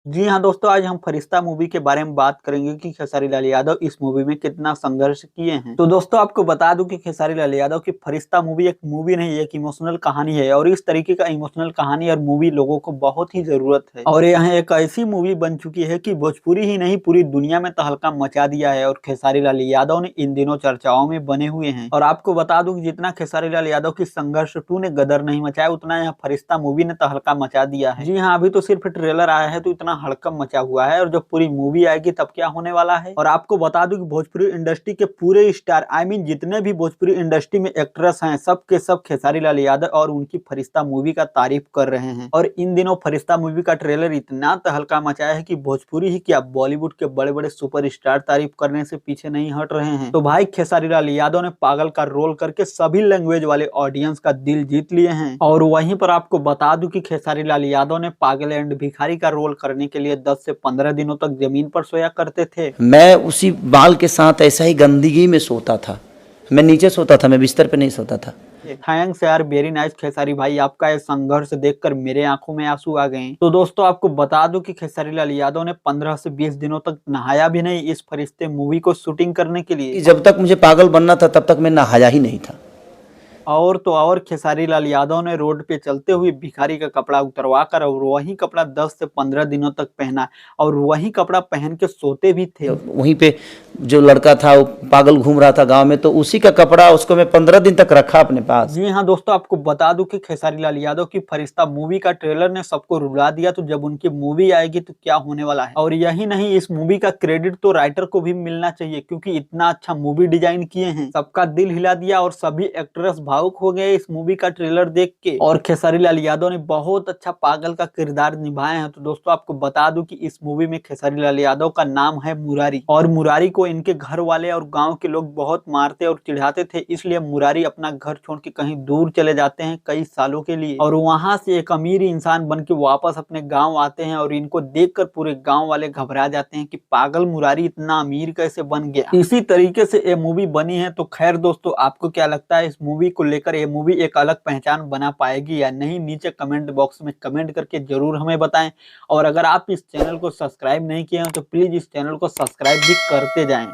जी हाँ दोस्तों, आज हम फरिश्ता मूवी के बारे में बात करेंगे कि खेसारी लाल यादव इस मूवी में कितना संघर्ष किए हैं। तो दोस्तों आपको बता दूं कि खेसारी लाल यादव की फरिश्ता मूवी एक मूवी नहीं, एक इमोशनल कहानी है और इस तरीके का इमोशनल कहानी और मूवी लोगों को बहुत ही जरूरत है। और यह एक ऐसी मूवी बन चुकी है कि भोजपुरी ही नहीं पूरी दुनिया में तहलका मचा दिया है और खेसारी लाल यादव ने इन दिनों चर्चाओं में बने हुए हैं। और आपको बता दूं कि जितना खेसारी लाल यादव की संघर्ष 2 ने गदर नहीं मचाया, उतना यह फरिश्ता मूवी ने तहलका मचा दिया है। जी हाँ, अभी तो सिर्फ ट्रेलर आया है तो इतना हड़कंप मचा हुआ है और जब पूरी मूवी आएगी तब क्या होने वाला है। और आपको बता दूं कि भोजपुरी इंडस्ट्री के पूरे स्टार जितने भी भोजपुरी इंडस्ट्री में एक्ट्रेस हैं, सब के सब खेसारी लाल यादव और उनकी फरिश्ता मूवी का तारीफ कर रहे हैं। और इन दिनों फरिश्ता मूवी का ट्रेलर इतना तहलका मचाया है कि भोजपुरी ही क्या बॉलीवुड के बड़े बड़े सुपरस्टार तारीफ करने से पीछे नहीं हट रहे हैं। तो भाई खेसारी लाल यादव ने पागल का रोल करके सभी लैंग्वेज वाले ऑडियंस का दिल जीत लिए हैं। और वहीं पर आपको बता दूं कि खेसारी लाल यादव ने पागल एंड भिखारी का रोल करने के लिए 10 से 15 दिनों तक जमीन पर सोया करते थे। मैं उसी बाल के साथ ऐसा ही गंदगी में सोता था। मैं नीचे सोता था, मैं बिस्तर पे नहीं सोता था। थैंक्स यार, वेरी नाइस खेसारी भाई, आपका ये संघर्ष देखकर मेरे आंखों में आंसू आ गए। तो दोस्तों आपको बता दूं कि खेसारी लाल यादव ने 15 से 20 दिनों तक नहाया भी नहीं इस फरिश्ते मूवी को शूटिंग करने के लिए। जब तक मुझे पागल बनना था तब तक मैं नहाया ही नहीं था। और तो और खेसारी लाल यादव ने रोड पे चलते हुए भिखारी का कपड़ा उतरवा कर और वही कपड़ा 10 से 15 दिनों तक पहना और वही कपड़ा पहन के सोते भी थे। वहीं पे जो लड़का था वो पागल घूम रहा था गांव में, तो उसी का कपड़ा उसको मैं 15 दिन तक रखा अपने पास। जी हाँ दोस्तों, आपको बता दूं कि खेसारी लाल यादव की फरिश्ता मूवी का ट्रेलर ने सबको रुला दिया, तो जब उनकी मूवी आएगी तो क्या होने वाला है। और यही नहीं, इस मूवी का क्रेडिट तो राइटर को भी मिलना चाहिए क्योंकि इतना अच्छा मूवी डिजाइन किए हैं, सबका दिल हिला दिया और सभी एक्ट्रेस भावुक हो गए इस मूवी का ट्रेलर देख के। और खेसारी लाल यादव ने बहुत अच्छा पागल का किरदार निभाए हैं। तो दोस्तों आपको बता दूं कि इस मूवी में खेसारी लाल यादव का नाम है मुरारी और मुरारी को इनके घर वाले और गाँव के लोग बहुत मारते और चिढ़ाते थे, इसलिए मुरारी अपना घर छोड़ के कहीं दूर चले जाते हैं कई सालों के लिए और वहां से एक अमीर इंसान बन के वापस अपने गांव आते हैं और इनको देखकर पूरे गांव वाले घबरा जाते हैं कि पागल मुरारी इतना अमीर कैसे बन गया। इसी तरीके से ये मूवी बनी है। तो खैर दोस्तों, आपको क्या लगता है इस मूवी को लेकर, ये मूवी एक अलग पहचान बना पाएगी या नहीं? नीचे कमेंट बॉक्स में कमेंट करके जरूर हमें बताएं। और अगर आप इस चैनल को सब्सक्राइब नहीं किए हैं तो प्लीज इस चैनल को सब्सक्राइब भी करते जाएं।